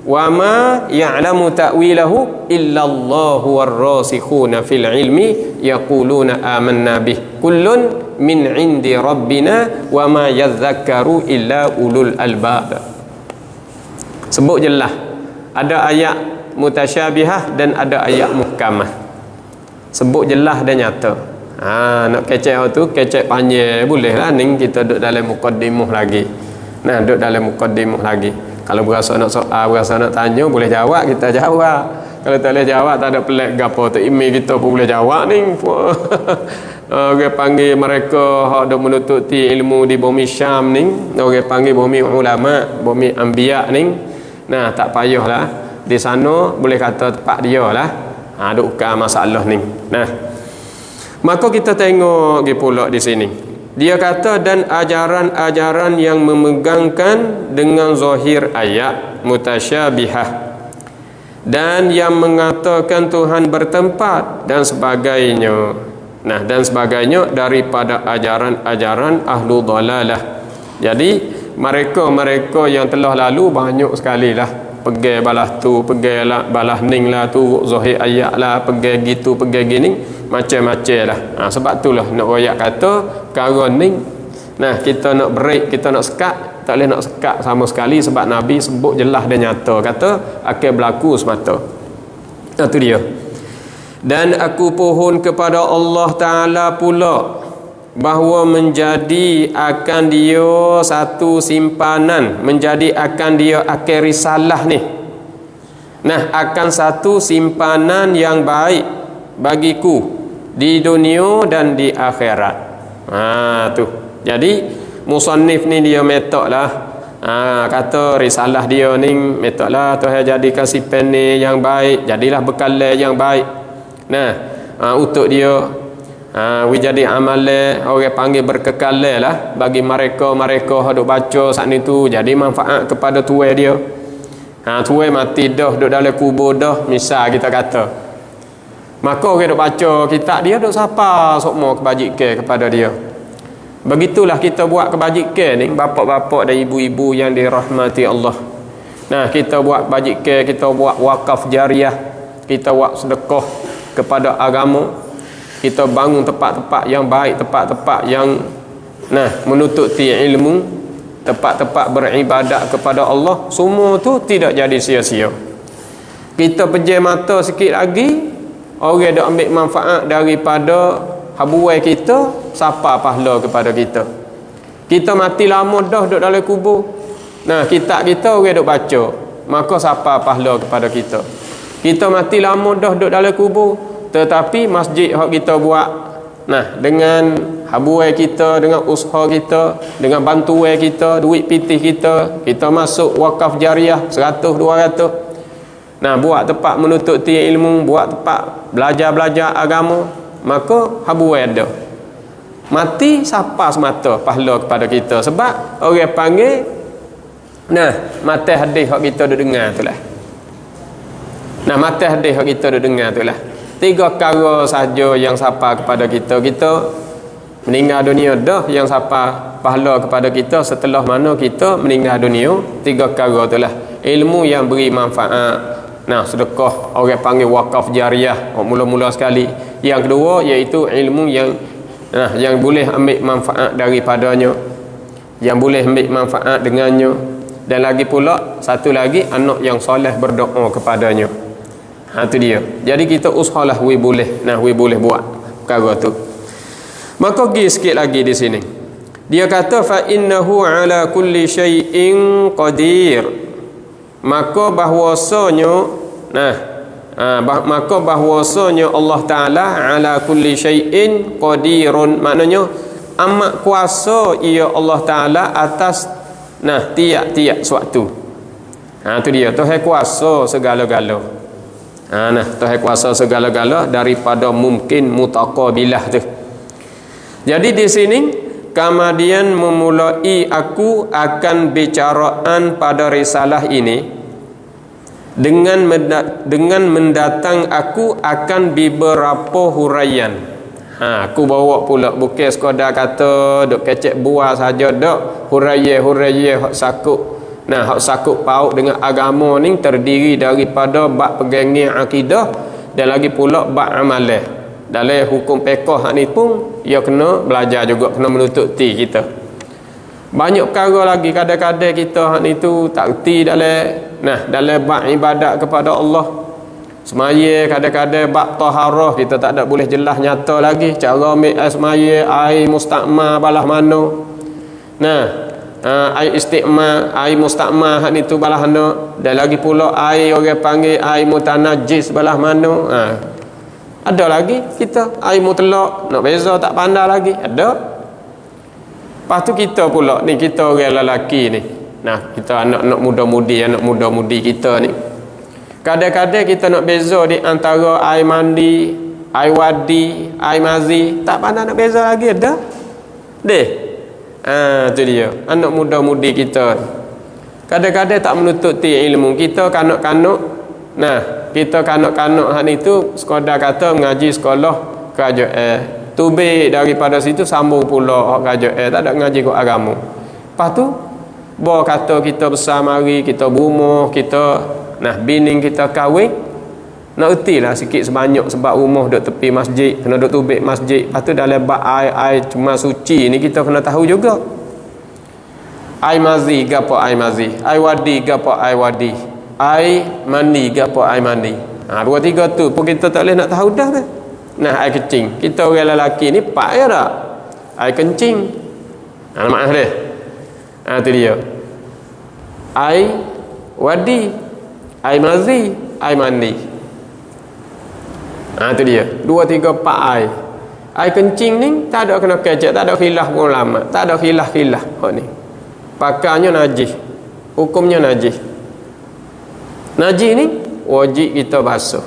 وَمَا يَعْلَمُ تَأْوِيلَهُ إِلَّا اللَّهُ وَالرَّاسِخُونَ فِي الْعِلْمِ يَقُولُونَ آمَنَّا بِهِ كُلٌّ مِنْ عِنْدِ رَبِّنَا وَمَا يَذَّكَّرُ إِلَّا أُولُو الْأَلْبَابِ. Sebut jelas. Ada ayat mutasyabihah dan ada ayat muhkamah. Sebut jelas dan nyata. Nak kecek tu, kecek panjang boleh lah. Ni kita duduk dalam muqaddimah lagi. Duduk dalam muqaddimah lagi. Kalau berasa nak soal, berasa nak tanya, boleh jawab, kita jawab. Kalau tak boleh jawab, tak ada pelik gapo tu. Email kita pun boleh jawab ni. Orang panggil mereka hak dah menututi ilmu di bumi Syam ni. Orang panggil bumi ulama, bumi anbiya ni. Tak payahlah. Di sana boleh kata tempat dia lah. Ada ukar masalah ni. Maka kita tengok pula di sini. Dia kata dan ajaran-ajaran yang memegangkan dengan zahir ayat mutasyabihah dan yang mengatakan Tuhan bertempat dan sebagainya. Dan sebagainya daripada ajaran-ajaran ahlu dhalalah. Jadi mereka yang telah lalu banyak sekali lah pergi balah tu, pergi lah balah ning lah tu, zahir ayat lah, pergi gitu, pergi gini, macam-macam lah. Sebab itulah nak royak kata perkara ning, nah kita nak break, kita nak sekat, tak boleh nak sekat sama sekali sebab Nabi sebut jelas dan nyata kata akan berlaku semata. Itu dia. Dan aku pohon kepada Allah Ta'ala pula bahawa menjadi akan dia satu simpanan, menjadi akan dia akan risalah ni, nah akan satu simpanan yang baik bagiku di dunia dan di akhirat. Tu jadi musannif ni dia metok lah, kata risalah dia ni metok lah Tuhan jadikan simpan ni yang baik, jadilah bekalan yang baik. Nah untuk dia jadi amalan orang panggil berkekalan lah bagi mereka duk baca saat ni tu, jadi manfaat kepada tuai dia. Tuai mati dah duk dalam kubur dah misal kita kata, maka orang duk baca kitab dia duk sapa sokmo kebajikan kepada dia. Begitulah kita buat kebajikan ni bapak-bapak dan ibu-ibu yang dirahmati Allah. Nah kita buat kebajikan, kita buat wakaf jariah, kita buat sedekah kepada agama, kita bangun tempat-tempat yang baik, tempat-tempat yang menututi ilmu, tempat-tempat beribadat kepada Allah, semua tu tidak jadi sia-sia. Kita pejam mata sikit lagi, orang dah ambil manfaat daripada habuai kita, siapa pahala kepada kita. Kita mati lama dah duduk dalam kubur, kitab kita orang duk baca, maka siapa pahala kepada kita. Kita mati lama dah duduk dalam kubur, tetapi masjid yang kita buat dengan habuai kita, dengan usaha kita, dengan bantuan kita, duit pitih kita, kita masuk wakaf jariah 100 200, buat tempat menututi ilmu, buat tempat belajar agama, maka habuai ada. Mati siapa semata pahala kepada kita, sebab orang panggil mati hadis yang kita duk dengar tu lah. Mati hadis yang kita duk dengar tu lah. 3 perkara saja yang sapa kepada kita. Kita meninggal dunia dah, yang sapa pahala kepada kita setelah mana kita meninggal dunia. 3 perkara itulah. Ilmu yang beri manfaat, sedekah, orang panggil wakaf jariah mula-mula sekali. Yang kedua iaitu ilmu yang boleh ambil manfaat daripadanya, yang boleh ambil manfaat dengannya. Dan lagi pula satu lagi, anak yang soleh berdoa kepadanya. Itu dia. Jadi kita usahalah we boleh buat perkara tu. Maka pergi sikit lagi di sini. Dia kata fa innahu ala kulli syai'in qadir. Maka bahwasanya Allah Taala ala kulli syai'in qadirun, maknanya amat kuasa ia Allah Taala atas tiap-tiap suatu. Itu dia, Tuhan kuasa segala-gala. Tuhan kuasa segala-gala daripada mungkin mutaqabilah tu. Jadi di sini kemudian memulai aku akan bicaraan pada risalah ini dengan mendatang aku akan beberapa huraian. Aku bawa pula bukan sekadar kata duk kecek buah saja dak, huraian hak sakut. Hak sakut paut dengan agama ni terdiri daripada bab pegangan akidah dan lagi pula bab amalan. Dalam hukum fiqh ni pun ia kena belajar juga, kena menututi kita. Banyak perkara lagi kadang-kadang kita ni tu tak reti dalam bab ibadat kepada Allah. Semaya kadang-kadang bab taharah kita tak ada boleh jelas nyata lagi cara ambil air semaya, air mustakmal balah mana. Air istiqmal, air mustakmal hak ni tu balah mana, dan lagi pula air orang panggil air mutanajis balah mana. Ada lagi kita air mutlak, nak beza tak pandai lagi ada. Lepas tu kita pula ni, kita orang lelaki ni, kita anak muda-mudi kita ni, kadang-kadang kita nak beza di antara air mandi, air wadi, air mazi, tak pandai nak beza lagi ada deh. Tu dia anak muda-mudi kita kadang-kadang tak menututi ilmu. Kita kanak-kanak kita kanak-kanak hak ni tu sekadar kata mengaji sekolah kerajaan, tubik daripada situ sambung pula hak kerajaan, tak ada mengaji kok agama. Lepas tu Bo kata kita besar mari, kita berumah, kita bining kita kahwin, nak ertilah sikit sebanyak sebab rumah duk tepi masjid, kena duk tubik masjid. Lepas tu dalam bab air cuma suci ni kita kena tahu juga. Air mazi gapo air mazi, air wadi gapo air wadi, air mandi gapo air mandi. Dua tiga tu pun kita tak boleh nak tahu dah ke. Air kencing. Kita orang lelaki ni pak ya tak? Air kencing. Maaf dia. Tu dia. Air wadi, air mazi, air mandi. Tu dia. 2, 3, 4 air. Air kencing ni tak ada kena kecek, tak ada khilaf pun lama, tak ada khilaf hak ni. Pakarnya najis. Hukumnya najis. Najis ni wajib kita basuh.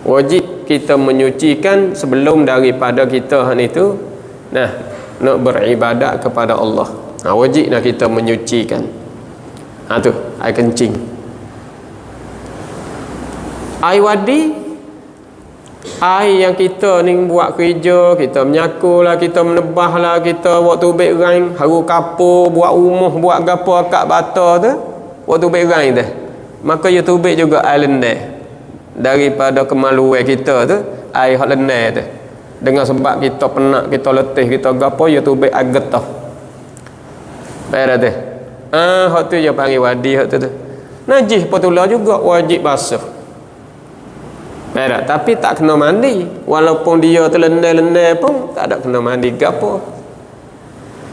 Wajib kita menyucikan sebelum daripada kita ni tu nak beribadat kepada Allah. Wajib nak kita menyucikan. Tu air kencing. Air wadi, air yang kita ni buat kerja, kita menyaku lah, kita menebah lah, kita buat tubik rain, haru kapur, buat rumah, buat gapo akak bata tu, buat tubik rain tu. Maka ya tubik juga air lendir. Daripada kemaluan kita tu, air hak lendir tu. Dengan sebab kita penat, kita letih, kita gapo, ya tubik air getah. Baik tu. Hak tu je panggil wadi hak tu. Najis patulah juga wajib basuh. Baik, tapi tak kena mandi. Walaupun dia terlendir-lendir pun tak ada kena mandi gapo.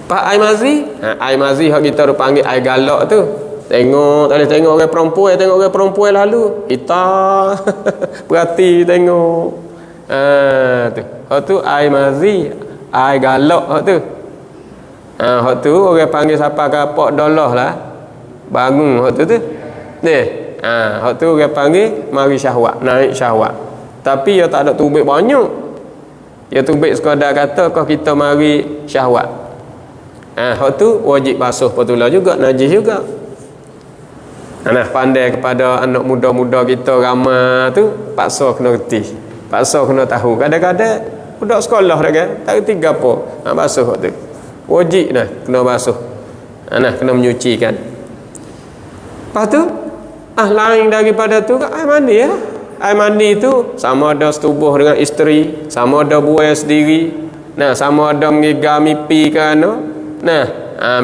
Pak air mazi, air mazi hak kita panggil air galak tu. Tengok, tak boleh tengok orang perempuan lalu. Kita perhati tengok. Tu. Hak tu air mazi, air galak hak tu. Hak tu orang panggil siapa kapak dolah lah. Bangun hak tu. Ni. Hak tu orang panggil mari syahwat, naik syahwat. Tapi dia tak ada tubik banyak. Dia tubik sekadar kata kau kita mari syahwat. Hak tu wajib basuh patulah juga, najis juga. Pandai kepada anak muda-muda kita ramai tu, paksa kena reti. Paksa kena tahu. Kadang-kadang budak sekolah dah kan, tak reti gapo. Basuh hak tu. Wajib kena basuh. Kena menyucikan. Lepas tu lain daripada tu air mandi ya. Air mandi tu sama ada setubuh dengan isteri, sama ada buai sendiri, sama ada mengigar mimpi kan.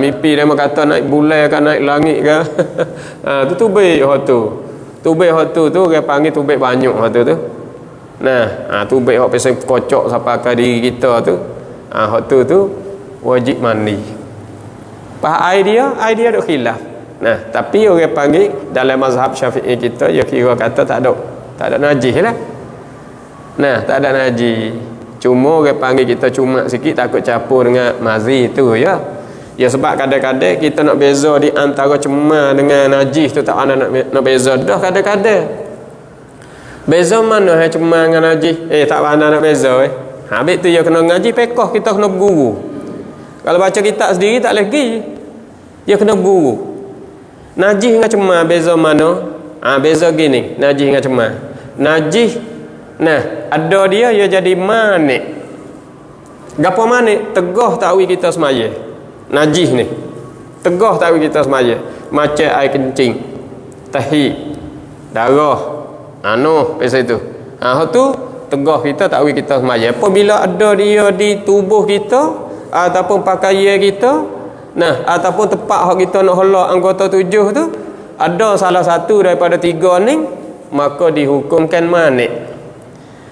Mimpi dia kata naik bulan kan, naik langit kan. Tu tubik hak tu. Tubik hak tu orang panggil tubik banyak hak tu. Tubik hak pasal kocok sampai diri kita tu. Hak tu wajib mandi. Pas air dia ada khilaf. Tapi orang panggil dalam mazhab Syafi'i kita, dia kira kata tak ada najis lah. Tak ada najis. Cuma orang panggil kita cuma sikit, takut campur dengan mazi tu ya. Ya sebab kadang-kadang kita nak beza di antara cemar dengan najis tu, tak ada nak beza dah kadang-kadang. Beza mana cemar dengan najis? Tak ada nak beza habis tu dia kena ngaji pekoh, kita kena berguru. Kalau baca kitab sendiri tak lagi. Dia kena berguru. Najis dengan cemar beza mana? Beza gini, najis dengan cemar. Najis ada dia jadi manik. Gapo manik? Tegah takwi kita semaya. Najis ni. Tegah takwi kita semaya. Macam air kencing, tahi, darah, pasal itu. Hak tu tegah kita takwi kita semaya. Apabila ada dia di tubuh kita ataupun pakaian kita, ataupun tempat hak kita nak halak anggota 7 tu, ada salah satu daripada 3 ni, maka dihukumkan manik.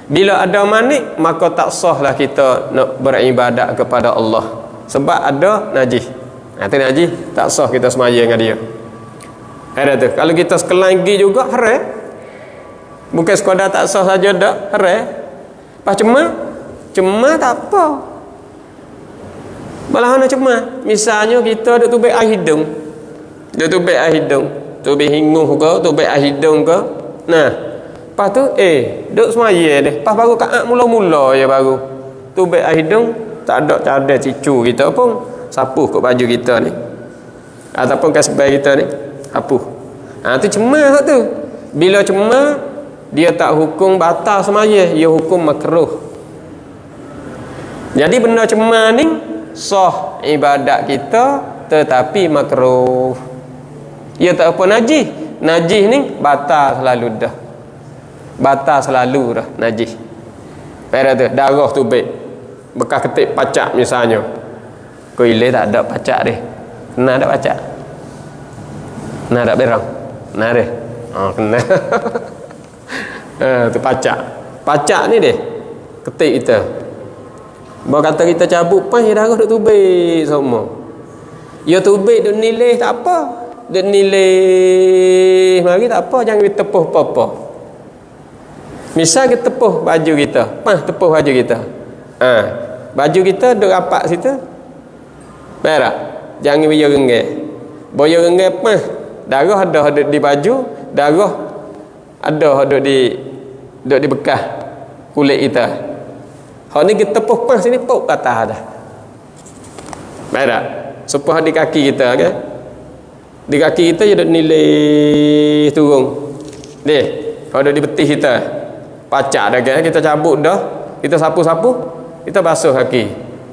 Bila ada manik, maka tak sahlah kita nak beribadat kepada Allah. Sebab ada najis. Tu najis, tak sah kita semaya dengan dia. Ada tu. Kalau kita sekelang pergi juga, haram. Bukan sekadar tak sah saja dak, haram. Pas cemar tak apa. Balahana cuma misalnya kita duk tubik air hidung. Dia tubik air hidung, tubik hinguh ke, tubik air hidung ke. Lepas tu duk semaya deh. Pas baru kaat mula-mula je baru tubik air hidung, tak ada cadar cicu kita pun sapuh kat baju kita ni. Ataupun kasbai kita ni, sapuh. Tu cemar tu. Bila cemar, dia tak hukum batal semaya, dia hukum makruh. Jadi benda cemar ni sah ibadat kita, tetapi makruh. Ia tak apa najis. Najis ni batal selalu dah. Batal selalu dah najis. Pada tu darah tubik, bekas ketik pacak misalnya. Kau ilai tak ada pacak dia. Kena ada pacak. Kena ada berang. Kena dia. Kena. Tu pacak. Pacak ni dia. Ketik kita. Bawa kata kita cabut pas darah duk tubik semua. Ya tubik duk nilai tak apa. Duk nilai mari tak apa, jangan ditepuh apa-apa. Misal kita tepuh baju kita, tepuh baju kita. Baju kita duk rapat situ. Berak. Jangan biar renggak. Biar renggak darah ada di baju, darah ada di bekas kulit kita. Hak ni kita tepuh sini pok ke atas dah. Berak. Supaya di kaki kita kan. Di kaki kita dia duk nilai turun. Deh, kalau di betih kita pacak dah kan, kita cabut dah, kita sapu-sapu, kita basuh kaki.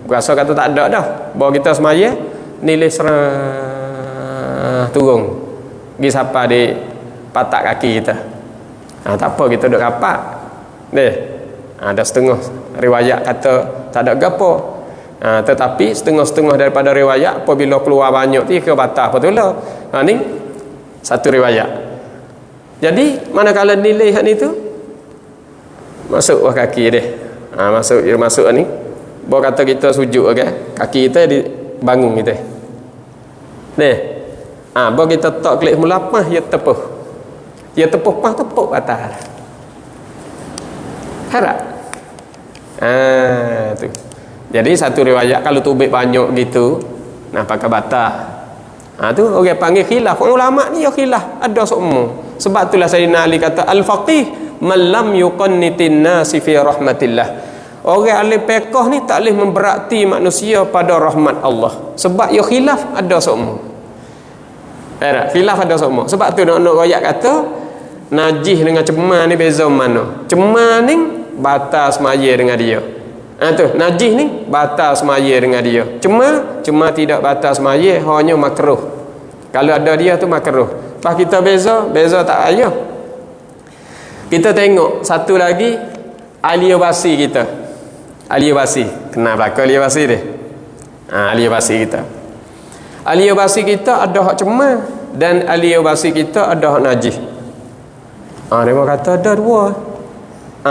Berasa kata tak ada dah. Bawa kita semaya nilai serah turun. Pergi sapa di patak kaki kita. Tak apa kita duk rapat. Deh. Ada setengah riwayat kata tak ada gapo. Tetapi setengah-setengah daripada riwayat apabila keluar banyak tu ke batal betul lah. Ni satu riwayat. Jadi manakala nilai hak ni tu masuk kaki dia. Masuk ni. Bawa kata kita sujud kan. Kaki kita dibangun kita. Ni. Bawa kita tak klik mula pas dia tepuh. Dia tepuh pas tepuk atas. Harap. Tu. Jadi satu riwayat kalau tubik banyak gitu, pakai batal. Tu orang panggil khilaf. Ulama ni ya khilaf, ada semua. Sebab itulah Sayyidina Ali kata al-faqih man lam yuqannitin nasi fi rahmatillah. Orang ahli fiqh ni tak boleh memberati manusia pada rahmat Allah. Sebab ya khilaf ada semua. Khilaf ada semua. Sebab tu nak riwayat kata najis dengan cemar ni beza mana? Cemar ni batal semaya dengan dia. Tu najis ni batal semaya dengan dia. Cemar tidak batal semaya, hanya makruh. Kalau ada dia tu makruh. Pas kita beza tak payah. Kita tengok satu lagi alia basi kita. Alia basi. Kenal belaka alia basi dia? Alia basi kita. Alia basi kita ada hak cemar dan alia basi kita ada hak najis. Dia kata ada dua.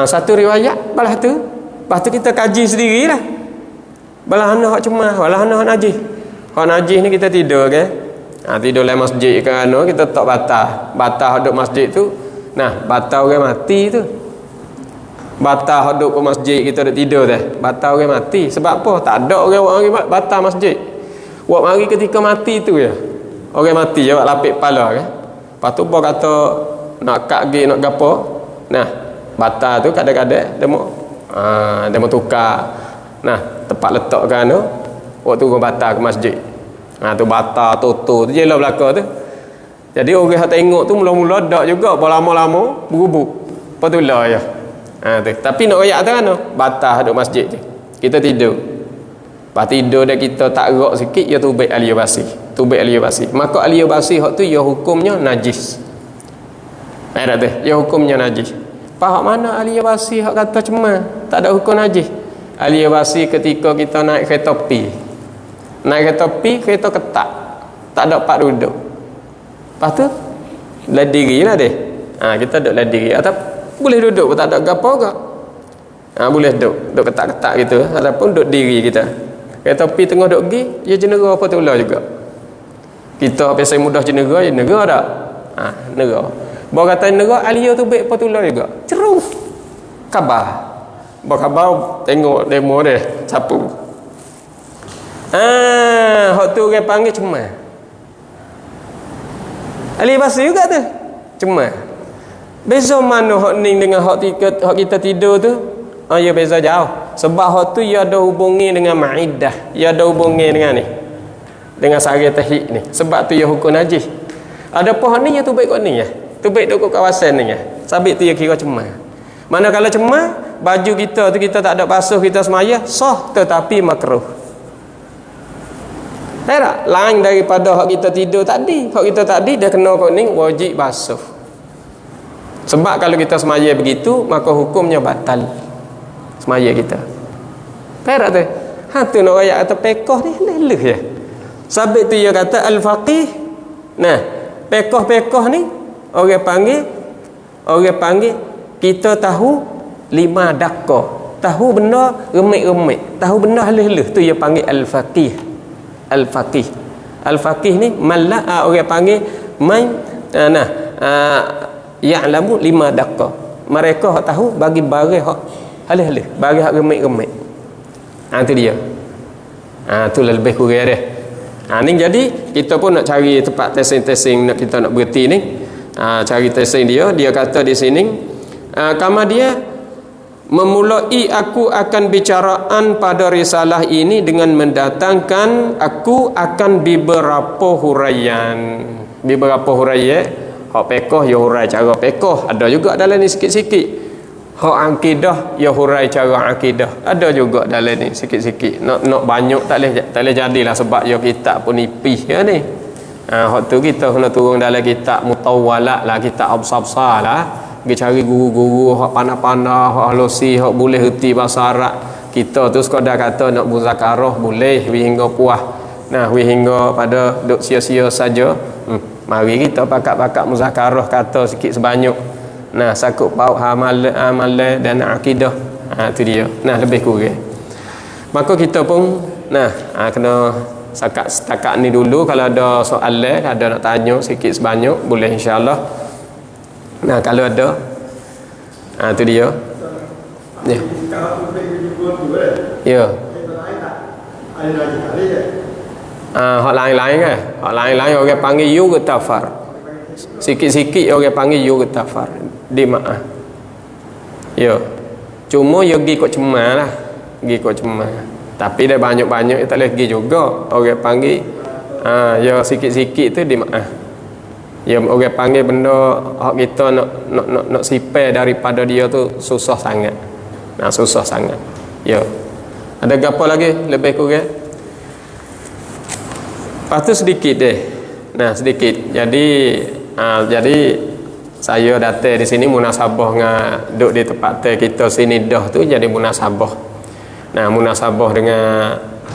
Satu riwayat balah tu. Lepas tu kita kaji sendirilah. Balah hana hak cemar, balah hana hak najis. Hak najis ni kita tidur kan. Tidur dalam masjid kan kita tak batal. Batal duduk masjid tu. Batal orang mati tu. Batal duduk ke masjid kita duduk tidur dah. Batal orang mati. Sebab apa? Tak ada orang batal masjid. Buat mari ketika mati tu ya. Orang mati je buat lapik kepala kan. Lepas tu bawa kata nak kaki nak gapo. Batal tu kadang-kadang dia mau tukar tempat letak kan tu waktu orang batal ke masjid. Tu batal toto tu je lah belaka tu. Jadi orang yang tengok tu mula-mula dak juga lama-lama berubuk. Lepas tu lah ya. Tapi nak royak tu kan batal duduk masjid je. Kita tidur. Lepas tidur dan kita tak gerak sikit ya tubik alia basi. Maka alia basi hak tu ya hukumnya najis. Tak tu. Ya hukumnya najis. Faham mana alia basi hak kata cemar tak ada hukum najis. Alia basi ketika kita naik kereta api. Kereta ketak. Tak ada tempat duduk. Lepas tu ladirilah dia. Kita duduk ladiri atau boleh duduk pun tak ada gapo ke. Boleh duduk ketak-ketak gitu ataupun duduk diri kita. Kereta api tengah duduk pergi, dia jenera apa tu lah juga. Kita biasa mudah jenera tak? Jenera. Bawa kata negara alia tu baik patullah juga. Cerung. Khabar. Bawa khabar tengok demo dia sapu. Hak tu orang panggil cemar. Alia basi juga tu. Cemar. Beza mana hak ni dengan hak kita tidur tu? Ya beza jauh. Sebab hak tu ia ada hubungi dengan maidah. Ia ada hubungi dengan ni. Dengan sari tahik ni. Sebab tu ia hukum najis. Ada apa hak ni ya tu baik kau ni ya. Tu baik duduk kawasan ni ya. Sabit tu ya kira cemar. Manakala cemar, baju kita tu kita tak ada basuh kita semaya, sah tetapi makruh. Tak? Lain daripada hak kita tidur tadi. Hak kita tadi dia kena kuning wajib basuh. Sebab kalau kita semaya begitu, maka hukumnya batal semaya kita. Tak tu? Tu nak ayat kata pekoh ni leleh je. Sabit tu dia kata al-faqih. Nah, pekoh-pekoh ni orang panggil kita tahu 5 dakar. Tahu benda remik-remik. Tahu benda halus-halus tu dia panggil al-faqih. Al-faqih. Al-faqih ni malak orang panggil ya'lamu 5 dakar. Mereka hak tahu bagi barang hak halus-halus, bagi hak remik-remik. Tu dia. Tu lebih kurang dia. Ni jadi kita pun nak cari tempat testing nak kita nak berhenti ni. Cari testing dia kata di sini kama dia memulai aku akan bicaraan pada risalah ini dengan mendatangkan aku akan beberapa huraian. Beberapa huraian hak pekoh ya hurai cara pekoh, ada juga dalam ni sikit-sikit. Hak akidah ya hurai cara akidah, ada juga dalam ni sikit-sikit. Nak banyak tak boleh jadilah sebab ya kitab pun nipis ya ni. Hak tu kita kena turun dalam kitab mutawwalat lah, kitab absar lah. Pergi cari guru-guru hak pandai-pandai, hak halusi, hak boleh erti bahasa Arab. Kita tu sekadar kata nak muzakarah boleh hingga puas. Hingga pada duk sia-sia saja. Mari kita pakat-pakat muzakarah kata sikit sebanyak. Sakut paut amal dan akidah. Tu dia. Lebih kurang. Maka kita pun kena setakat ni dulu. Kalau ada soalan, ada nak tanya sikit sebanyak, boleh insya-Allah. Kalau ada tu dia. Ya. Ya. Hak lain-lain kan. Hak lain-lain orang panggil yughtafar. Sikit-sikit orang panggil yughtafar. Dimaaf. Ya. Cuma ya pergi kok cemar lah. Pergi kok cemar. Tapi dah banyak-banyak tak boleh pergi juga. Orang panggil ya sikit-sikit tu dimaaf. Ya orang panggil benda hak kita nak sipai daripada dia tu susah sangat. Susah sangat. Ya. Ada gapo lagi lebih kurang? Lepas tu sedikit deh. Sedikit. Jadi saya datang di sini munasabah dengan duduk di tempat kita sini dah tu jadi munasabah. Munasabah dengan